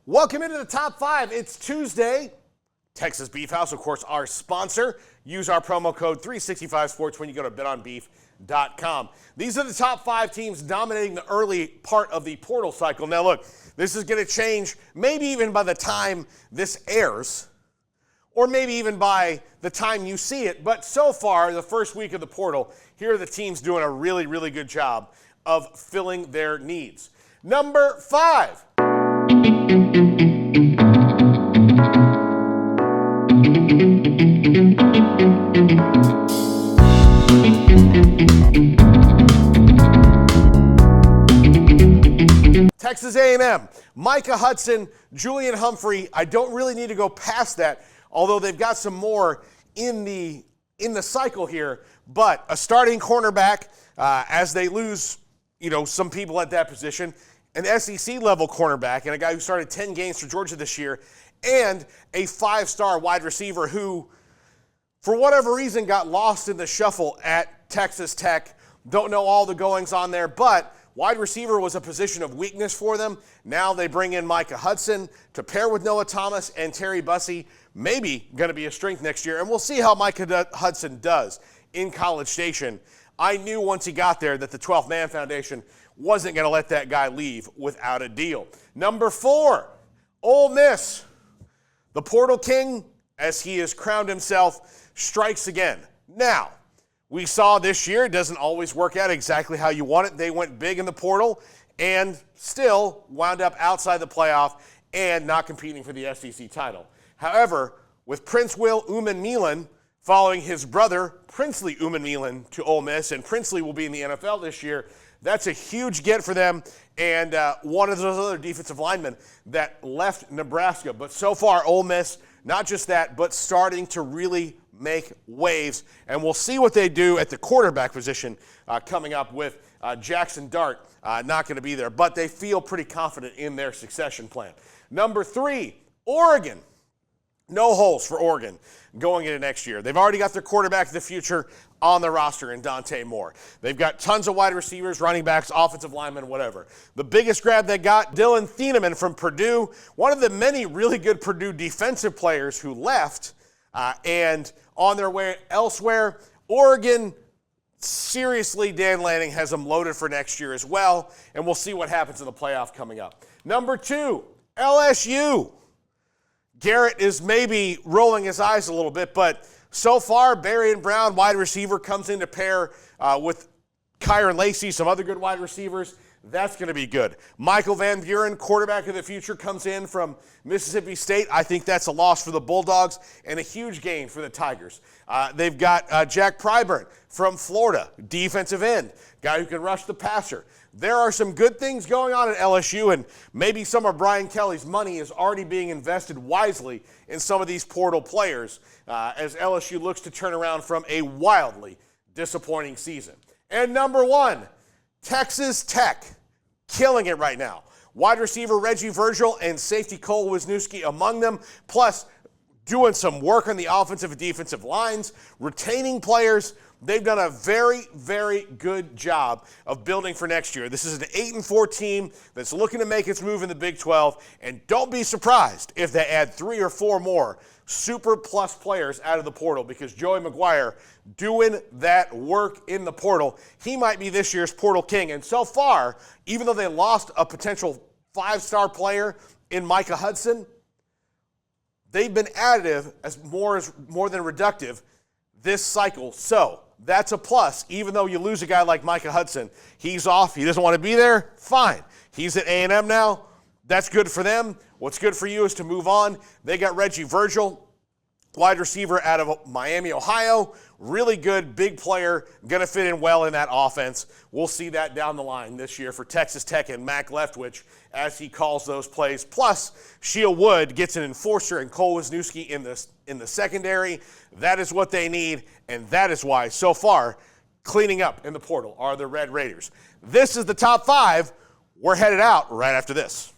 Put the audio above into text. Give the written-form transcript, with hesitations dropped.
Welcome into the top five. It's Tuesday. Texas Beef House, of course, our sponsor. Use our promo code 365sports when you go to betonbeef.com. These are the top five teams dominating the early part of the portal cycle. Now, look, this is going to change maybe even by the time this airs, or maybe even by the time you see it. But so far, the first week of the portal, here are the teams doing a really, really good job of filling their needs. Number five. Texas A&M, Micah Hudson, Julian Humphrey. I don't really need to go past that, although they've got some more in the cycle here. But a starting cornerback as they lose, some people at that position, an SEC-level cornerback, and a guy who started 10 games for Georgia this year, and a five-star wide receiver who, for whatever reason, got lost in the shuffle at Texas Tech. Don't know all the goings-on there, but wide receiver was a position of weakness for them. Now they bring in Micah Hudson to pair with Noah Thomas and Terry Bussey. Maybe going to be a strength next year, and we'll see how Micah Hudson does in College Station. I knew once he got there that the 12th Man Foundation wasn't going to let that guy leave without a deal. Number four, Ole Miss. The Portal King, as he has crowned himself, strikes again. Now, we saw this year it doesn't always work out exactly how you want it. They went big in the portal and still wound up outside the playoff and not competing for the SEC title. However, with Prince Will Umanmielen following his brother, Princely Umanmielen, to Ole Miss, and Princely will be in the NFL this year, that's a huge get for them, and one of those other defensive linemen that left Nebraska. But so far, Ole Miss, not just that, but starting to really make waves. And we'll see what they do at the quarterback position coming up with Jackson Dart not going to be there. But they feel pretty confident in their succession plan. Number three, Oregon. No holes for Oregon going into next year. They've already got their quarterback of the future on the roster in Dante Moore. They've got tons of wide receivers, running backs, offensive linemen, whatever. The biggest grab they got, Dylan Thieneman from Purdue, one of the many really good Purdue defensive players who left and on their way elsewhere. Oregon, seriously, Dan Lanning has them loaded for next year as well, and we'll see what happens in the playoff coming up. Number two, LSU. Garrett is maybe rolling his eyes a little bit, but so far, Barrion Brown, wide receiver, comes in to pair with Kyron Lacey, some other good wide receivers. That's going to be good. Michael Van Buren, quarterback of the future, comes in from Mississippi State. I think that's a loss for the Bulldogs and a huge gain for the Tigers. They've got Jack Pryburn from Florida, defensive end, guy who can rush the passer. There are some good things going on at LSU, and maybe some of Brian Kelly's money is already being invested wisely in some of these portal players as LSU looks to turn around from a wildly disappointing season. And number one, Texas Tech, killing it right now. Wide receiver Reggie Virgil and safety Cole Wisniewski among them, plus doing some work on the offensive and defensive lines, retaining players. They've done a very, very good job of building for next year. This is an 8-4 team that's looking to make its move in the Big 12, and don't be surprised if they add 3 or 4 more super plus players out of the portal, because Joey McGuire doing that work in the portal. He might be this year's portal king, and so far, even though they lost a potential 5-star player in Micah Hudson, they've been additive as more than reductive this cycle. So that's a plus. Even though you lose a guy like Micah Hudson, he's off. He doesn't want to be there. Fine. He's at A&M now. That's good for them. What's good for you is to move on. They got Reggie Virgil, wide receiver out of Miami, Ohio. Really good, big player, going to fit in well in that offense. We'll see that down the line this year for Texas Tech and Mac Leftwich as he calls those plays. Plus, Sheil Wood gets an enforcer and Cole Wisniewski in the secondary. That is what they need, and that is why, so far, cleaning up in the portal are the Red Raiders. This is the top five. We're headed out right after this.